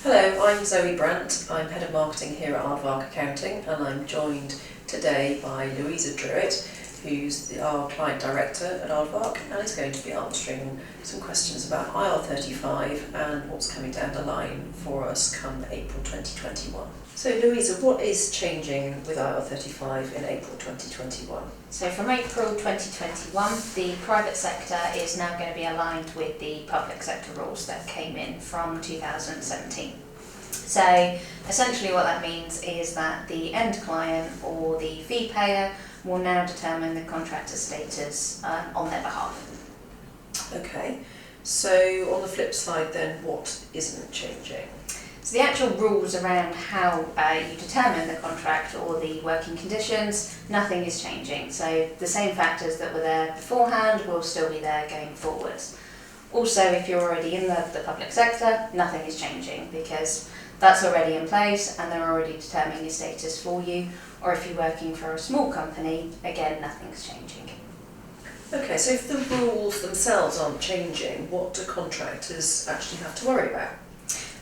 Hello, I'm Zoe Brandt. I'm Head of Marketing here at Aardvark Accounting, and I'm joined today by Louisa Druitt, who's our Client Director at Aardvark, and is going to be answering some questions about IR35 and what's coming down the line for us come April 2021. So Louisa, what is changing with IR35 in April 2021? So from April 2021, the private sector is now going to be aligned with the public sector rules that came in from 2017. So essentially what that means is that the end client or the fee payer will now determine the contractor status on their behalf. Okay, so on the flip side then, what isn't changing? So the actual rules around how you determine the contract or the working conditions, nothing is changing. So the same factors that were there beforehand will still be there going forwards. Also, if you're already in the public sector, nothing is changing because that's already in place and they're already determining your status for you. Or if you're working for a small company, again, nothing's changing. Okay, so if the rules themselves aren't changing, what do contractors actually have to worry about?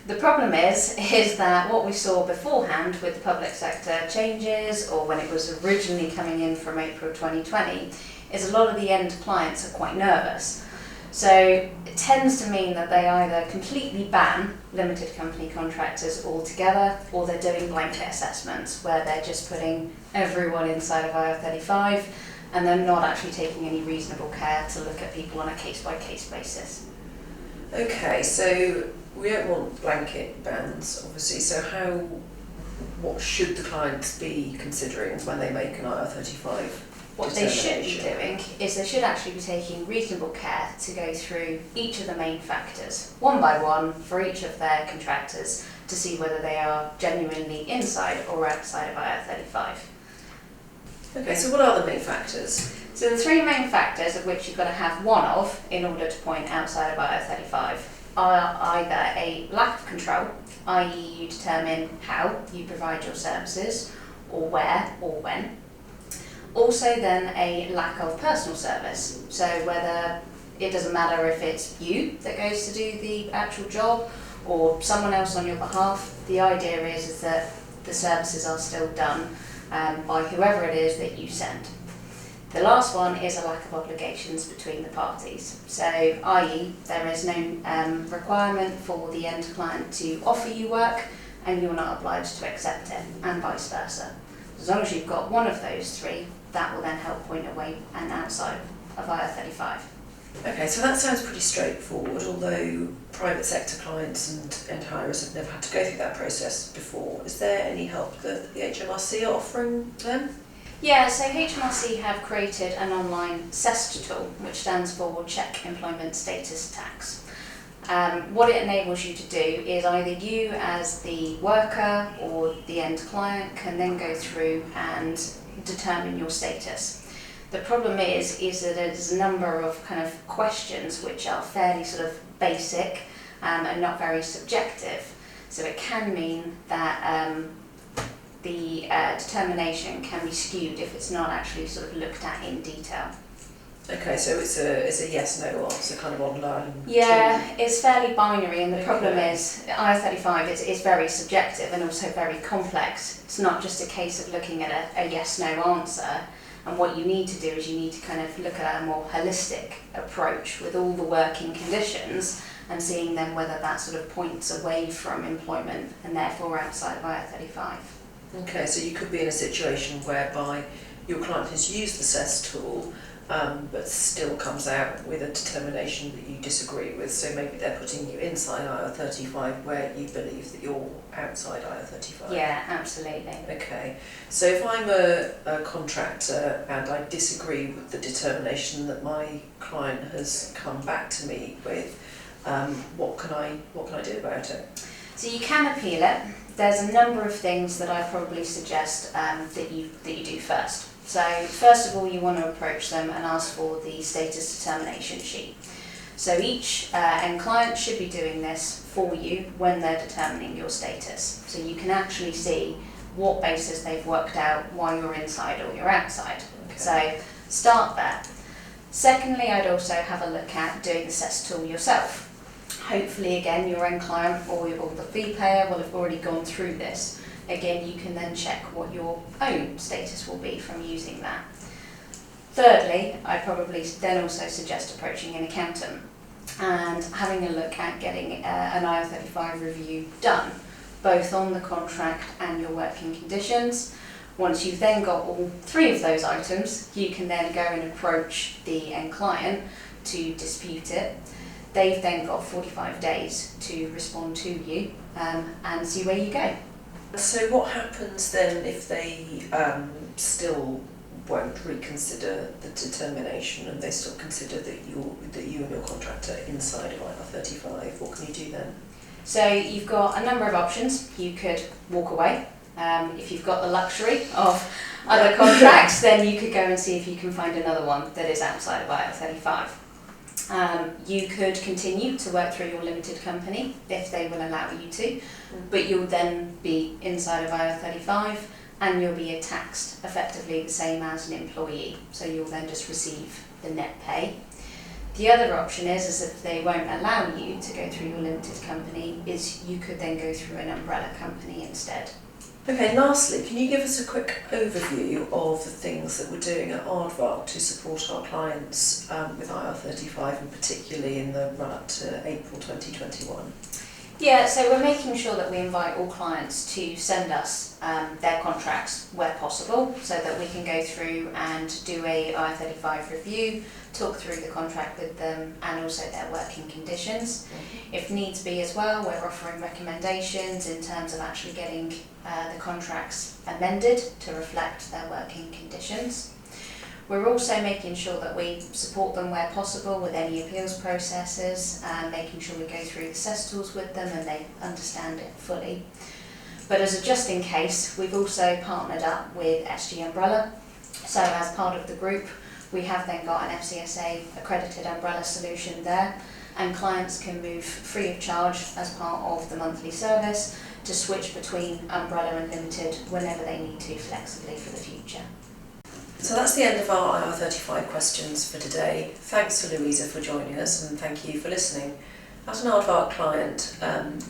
The problem is that what we saw beforehand with the public sector changes, or when it was originally coming in from April 2020, is a lot of the end clients are quite nervous. So it tends to mean that they either completely ban limited company contractors altogether, or they're doing blanket assessments where they're just putting everyone inside of IR35 and they're not actually taking any reasonable care to look at people on a case-by-case basis. Okay, so we don't want blanket bans, obviously, so what should the clients be considering when they make an IR35 What they should be doing is they should actually be taking reasonable care to go through each of the main factors, one by one, for each of their contractors to see whether they are genuinely inside or outside of IR35. Okay, so what are the main factors? So the three main factors, of which you've got to have one of in order to point outside of IR35, are either a lack of control, i.e. you determine how you provide your services, or where or when. Also then a lack of personal service, so whether it doesn't matter if it's you that goes to do the actual job or someone else on your behalf, the idea is that the services are still done by whoever it is that you send. The last one is a lack of obligations between the parties, so i.e. there is no requirement for the end client to offer you work and you're not obliged to accept it, and vice versa. As long as you've got one of those three, that will then help point away and outside of IR35. Okay, so that sounds pretty straightforward, although private sector clients and end hirers have never had to go through that process before. Is there any help that the HMRC are offering them? Yeah, so HMRC have created an online CEST tool, which stands for Check Employment Status Tax. What it enables you to do is either you as the worker or the end client can then go through and determine your status. The problem is that there's a number of kind of questions which are fairly sort of basic and not very subjective. So it can mean that the determination can be skewed if it's not actually sort of looked at in detail. Okay, so it's a yes/no answer kind of online. Yeah, it's fairly binary, and the problem is IR35 is very subjective and also very complex. It's not just a case of looking at a yes/no answer, and what you need to do is you need to kind of look at a more holistic approach with all the working conditions and seeing then whether that sort of points away from employment and therefore outside of IR35. Okay, so you could be in a situation whereby your client has used the CEST tool but still comes out with a determination that you disagree with. So maybe they're putting you inside IR35 where you believe that you're outside IR35. Yeah, absolutely. Okay, so if I'm a contractor and I disagree with the determination that my client has come back to me with, what can I do about it? So you can appeal it. There's a number of things that I probably suggest that you do first. So first of all, you want to approach them and ask for the status determination sheet. So each end client should be doing this for you when they're determining your status. So you can actually see what basis they've worked out why you're inside or you're outside. Okay. So start there. Secondly, I'd also have a look at doing the CEST tool yourself. Hopefully again your end client or the fee payer will have already gone through this. Again, you can then check what your own status will be from using that. Thirdly, I probably then also suggest approaching an accountant and having a look at getting an IR35 review done, both on the contract and your working conditions. Once you've then got all three of those items, you can then go and approach the end client to dispute it. They've then got 45 days to respond to you and see where you go. So what happens then if they still won't reconsider the determination and they still consider that you and your contractor are inside of IR35? What can you do then? So you've got a number of options. You could walk away. If you've got the luxury of other contracts, then you could go and see if you can find another one that is outside of IR35. You could continue to work through your limited company if they will allow you to, but you'll then be inside of IR35 and you'll be taxed effectively the same as an employee, so you'll then just receive the net pay. The other option is if they won't allow you to go through your limited company, is you could then go through an umbrella company instead. Okay, lastly, can you give us a quick overview of the things that we're doing at Aardvark to support our clients with IR35, and particularly in the run-up to April 2021? Yeah, so we're making sure that we invite all clients to send us their contracts where possible, so that we can go through and do a IR35 review, talk through the contract with them and also their working conditions. If needs be as well, we're offering recommendations in terms of actually getting the contracts amended to reflect their working conditions. We're also making sure that we support them where possible with any appeals processes, making sure we go through the CES tools with them and they understand it fully. But as a just in case, we've also partnered up with SG Umbrella. So as part of the group, we have then got an FCSA accredited umbrella solution there, and clients can move free of charge as part of the monthly service to switch between umbrella and limited whenever they need to flexibly for the future. So that's the end of our IR35 questions for today. Thanks to Louisa for joining us, and thank you for listening. As an Aardvark client,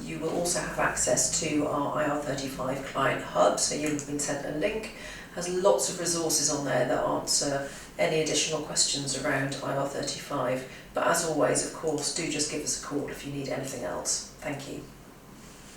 you will also have access to our IR35 client hub, so you've been sent a link. It has lots of resources on there that answer any additional questions around IR35. But as always, of course, do just give us a call if you need anything else. Thank you.